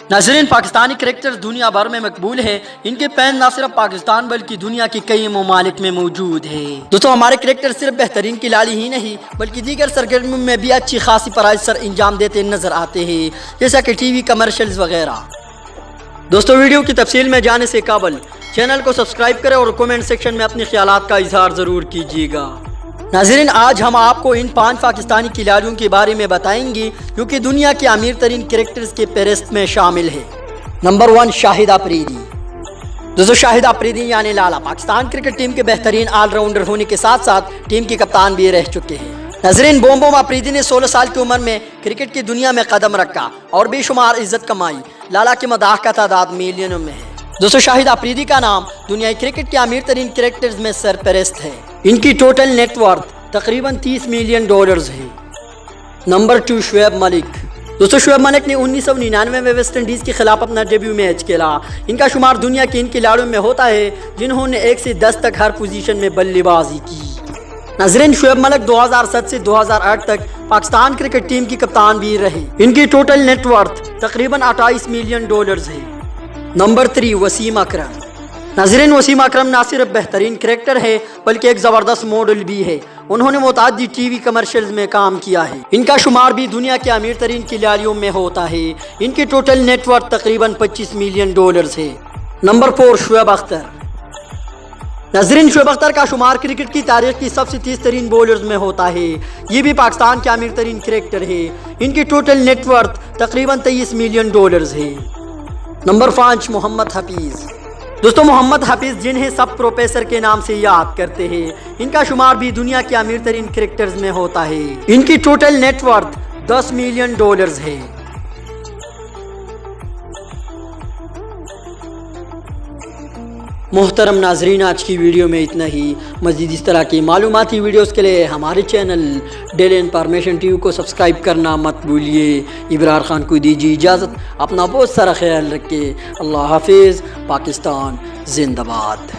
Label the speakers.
Speaker 1: नाज़रीन, पाकिस्तानी क्रिकेटर्स दुनिया भर में मकबूल है। इनके फैन न सिर्फ पाकिस्तान बल्कि दुनिया के कई ममालिक में मौजूद है। दोस्तों, हमारे क्रिकेटर सिर्फ बेहतरीन खिलाड़ी ही नहीं बल्कि दीगर सरगर्मियों में भी अच्छी खासी फराइज सर अंजाम देते नजर आते हैं, जैसा कि टीवी कमर्शियल्स वगैरह। दोस्तों, वीडियो की तफसील में जाने से कबल चैनल को सब्सक्राइब करें और कमेंट सेक्शन में अपने ख्यालात का इजहार ज़रूर कीजिएगा। नाज़रीन, आज हम आपको इन 5 पाकिस्तानी खिलाड़ियों के बारे में बताएंगे जो कि दुनिया के अमीर तरीन क्रिकेटर्स के फहरिस्त में शामिल है। नंबर 1, शाहिद अफरीदी। दोस्तों, शाहिद अफरीदी यानी लाला पाकिस्तान क्रिकेट टीम के बेहतरीन ऑलराउंडर होने के साथ साथ टीम के कप्तान भी रह चुके हैं। नाज़रीन, बोम अफरीदी ने 16 साल की उम्र में क्रिकेट की दुनिया में कदम रखा और बेशुमार इज्जत कमाई। लाला की मदाह का तादाद मिलियनों में है। दोस्तों, शाहिद अफरीदी का नाम दुनिया क्रिकेट के अमीर तरीन क्रिकेटर्स में सरफहरिस्त है। इनकी टोटल नेटवर्थ तकरीबन $30 मिलियन है। नंबर 2, शुएब मलिक। दोस्तों, शुएब मलिक ने 1999 में वेस्ट इंडीज़ के खिलाफ अपना डेब्यू मैच खेला। इनका शुमार दुनिया के इन खिलाड़ियों में होता है जिन्होंने 1 से 10 तक हर पोजीशन में बल्लेबाजी की। नाज़रीन, शुएब मलिक 2007 से 2008 तक पाकिस्तान क्रिकेट टीम की कप्तान भी रहे। इनकी टोटल नेटवर्थ तकरीबन $28 मिलियन है। नंबर 3, वसीम अकरम। नाज़रीन, वसीम अकरम ना सिर्फ बेहतरीन क्रिकेटर है बल्कि एक ज़बरदस्त मॉडल भी है। उन्होंने मुताद्दिद टीवी कमर्शियल्स में काम किया है। इनका शुमार भी दुनिया के अमीर तरीन खिलाड़ियों में होता है। इनकी टोटल नेटवर्थ तकरीबन $25 मिलियन है। नंबर 4, शुएब अख्तर। नाज़रीन, शुएब अख्तर का शुमार क्रिकेट की तारीख की सबसे तेज तरीन बॉलर्स में होता है। ये भी पाकिस्तान के अमीर तरीन क्रिकेटर है। इनकी टोटल नेटवर्थ तकरीबन $23 मिलियन है। नंबर 5, मोहम्मद हफीज़। दोस्तों, मोहम्मद हफीज़ जिन्हें सब प्रोफेसर के नाम से याद करते हैं, इनका शुमार भी दुनिया के अमीर तरीन क्रिकेटर्स में होता है। इनकी टोटल नेटवर्थ $10 मिलियन है। मोहतरम नाजरीन, आज की वीडियो में इतना ही। मज़ीद इस तरह की मालूमाती वीडियोस के लिए हमारे चैनल डेली इन्फॉर्मेशन टीवी को सब्सक्राइब करना मत भूलिए। इब्रार खान को दीजिए इजाज़त। अपना बहुत सारा ख्याल रखिए। अल्लाह हाफिज़। पाकिस्तान जिंदाबाद।